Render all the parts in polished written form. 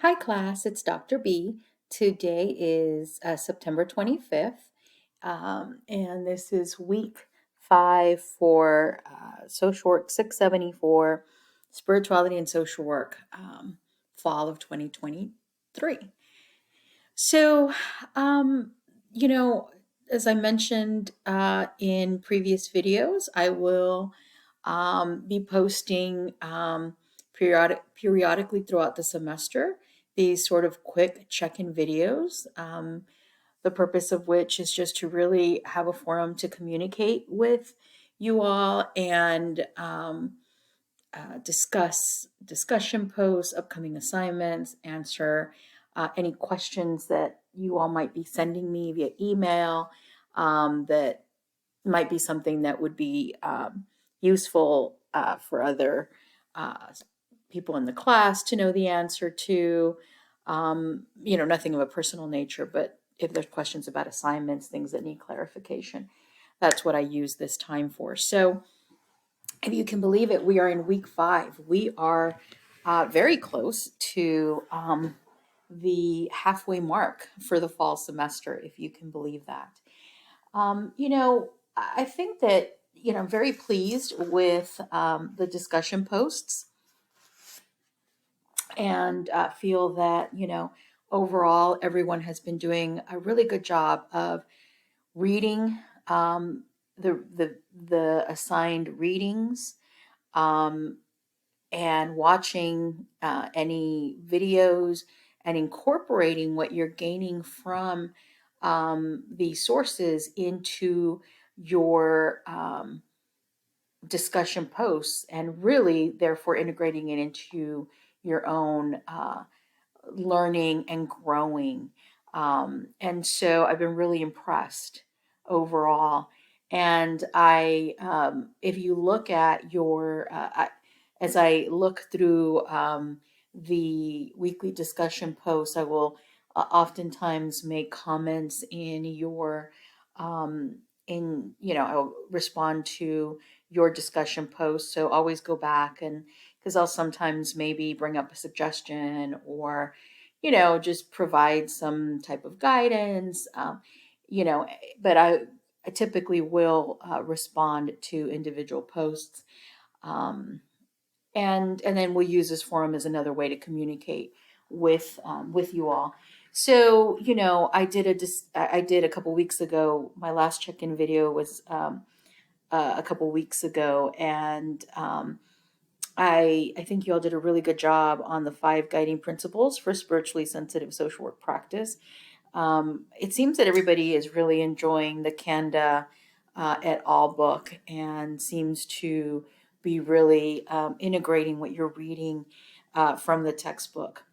Hi, class. It's Dr. B. Today is September 25th, and this is week 5 for Social Work 674, Spirituality and Social Work, fall of 2023. So, um, you know, as I mentioned in previous videos, I will be posting periodically throughout the semester these sort of quick check-in videos. The purpose of which is just to really have a forum to communicate with you all and discuss discussion posts, upcoming assignments, answer any questions that you all might be sending me via email that might be something that would be useful for other uh, people in the class to know the answer to. Nothing of a personal nature, but if there's questions about assignments, things that need clarification, that's what I use this time for. So, if you can believe it, we are in week 5. We are very close to the halfway mark for the fall semester, if you can believe that. I think that, I'm very pleased with the discussion posts and feel that, overall everyone has been doing a really good job of reading the assigned readings um, and watching any videos and incorporating what you're gaining from the sources into your discussion posts and really therefore integrating it into your own learning and growing. And so I've been really impressed overall. And if you look at as I look through the weekly discussion posts, I will oftentimes make comments I'll respond to your discussion posts. So always go back and because I'll sometimes maybe bring up a suggestion or, just provide some type of guidance, you know, but I typically will respond to individual posts. Um, and then we'll use this forum as another way to communicate with you all. So I did a couple weeks ago. My last check-in video was a couple weeks ago, and I think you all did a really good job on the 5 guiding principles for spiritually sensitive social work practice. It seems that everybody is really enjoying the Kanda et al. Book and seems to be really integrating what you're reading from the textbook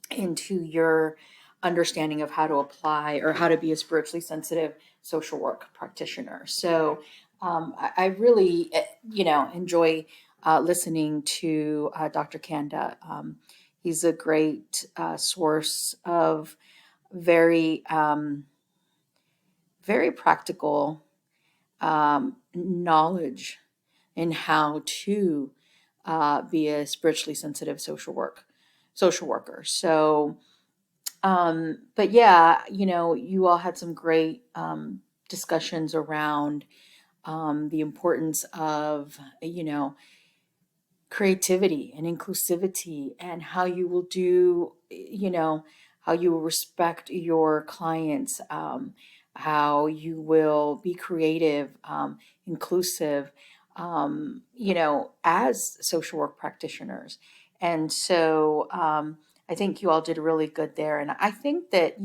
into your understanding of how to apply or how to be a spiritually sensitive social work practitioner. So I really, enjoy listening to Dr. Kanda. He's a great source of very, very practical knowledge in how to be a spiritually sensitive social worker. So, but yeah, you all had some great discussions around the importance of, creativity and inclusivity and how you will do, how you will respect your clients, how you will be creative, inclusive, as social work practitioners. And so I think you all did really good there. And I think that,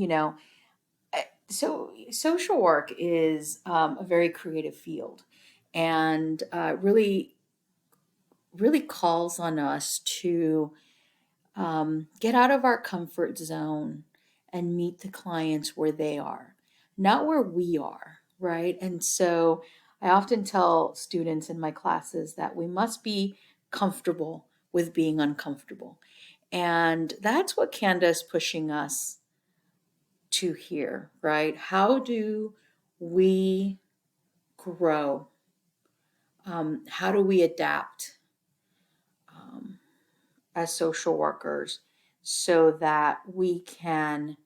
so social work is a very creative field and really calls on us to get out of our comfort zone and meet the clients where they are, not where we are, right? And so I often tell students in my classes that we must be comfortable with being uncomfortable. And that's what Kanda is pushing us to here, right? How do we grow? How do we adapt? As social workers so that we can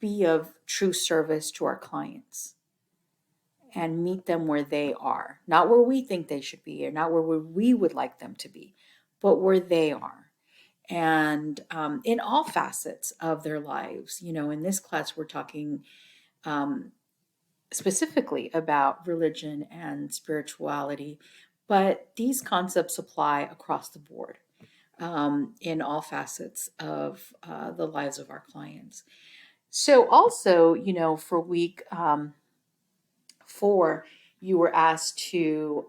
be of true service to our clients and meet them where they are, not where we think they should be or not where we would like them to be, but where they are. And in all facets of their lives. In this class, we're talking um, specifically about religion and spirituality, but these concepts apply across the board in all facets of the lives of our clients. So, also, for week 4, you were asked to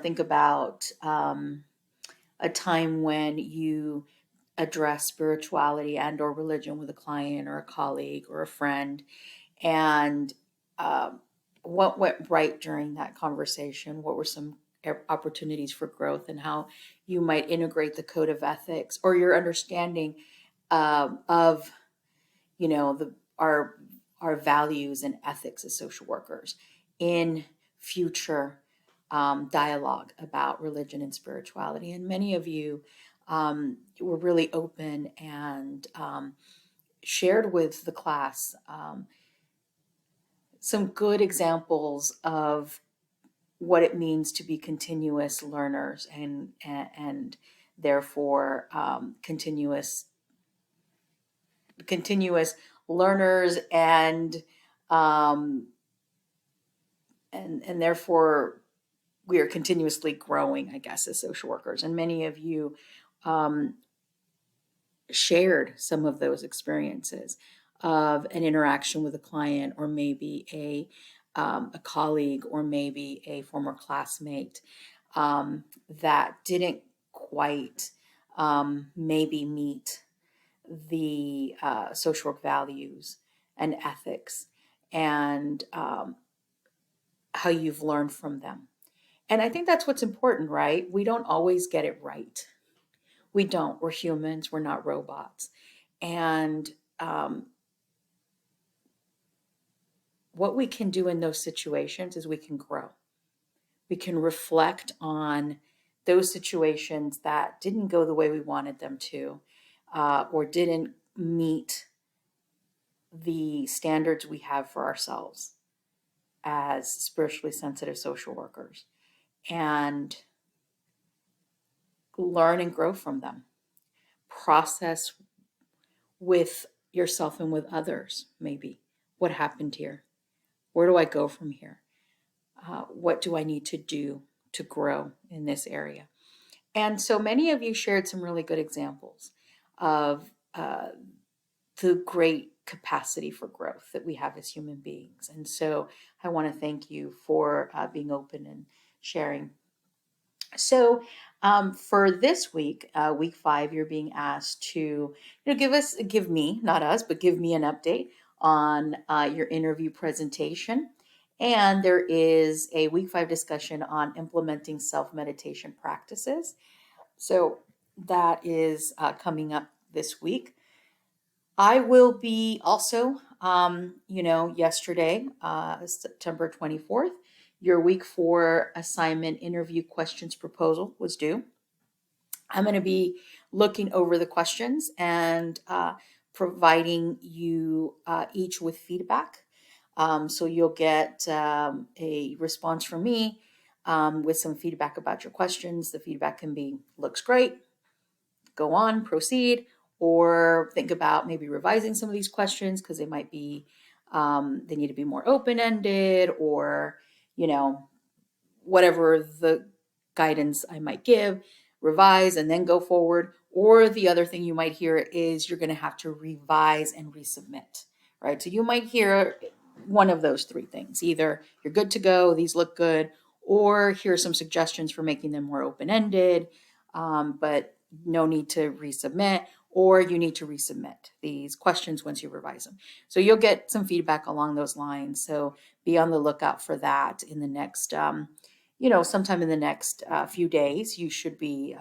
think about a time when you address spirituality and or religion with a client or a colleague or a friend, and um, what went right during that conversation. What were some opportunities for growth, and how you might integrate the code of ethics or your understanding of the our values and ethics as social workers in future dialogue about religion and spirituality. And many of you were really open and shared with the class some good examples of what it means to be continuous learners and therefore continuous learners um, and therefore we are continuously growing, I guess, as social workers. And many of you um, shared some of those experiences of an interaction with a client, or maybe a colleague, or maybe a former classmate that didn't quite maybe meet the social work values and ethics, and how you've learned from them. And I think that's what's important, right? We don't always get it right. We don't. We're humans, we're not robots. And um, what we can do in those situations is we can grow. We can reflect on those situations that didn't go the way we wanted them to, or didn't meet the standards we have for ourselves as spiritually sensitive social workers, and learn and grow from them. Process with yourself and with others, maybe. What happened here? Where do I go from here? What do I need to do to grow in this area? And so many of you shared some really good examples of the great capacity for growth that we have as human beings. And so I want to thank you for being open and sharing. So for this week, week 5, you're being asked to give me, not us, but give me an update on your interview presentation. And there is a week 5 discussion on implementing self-meditation practices. So that is coming up this week. I will be also, yesterday, September 24th, your week 4 assignment interview questions proposal was due. I'm going to be looking over the questions and providing you each with feedback. So you'll get a response from me with some feedback about your questions. The feedback can be, looks great, go on, proceed, or think about maybe revising some of these questions because they might be, they need to be more open-ended, or, whatever the guidance I might give, revise and then go forward. Or the other thing you might hear is you're going to have to revise and resubmit, right? So you might hear one of those 3 things. Either you're good to go, these look good, or here's some suggestions for making them more open-ended, but no need to resubmit, or you need to resubmit these questions once you revise them. So you'll get some feedback along those lines. So be on the lookout for that in the next, sometime in the next few days. You should be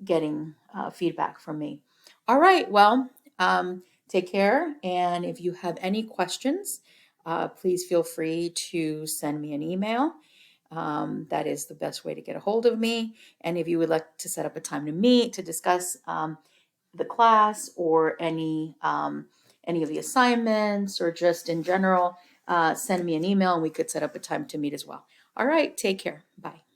getting feedback from me. All right. Well, take care. And if you have any questions, please feel free to send me an email. That is the best way to get a hold of me. And if you would like to set up a time to meet to discuss the class or any of the assignments or just in general, send me an email and we could set up a time to meet as well. All right, take care. Bye.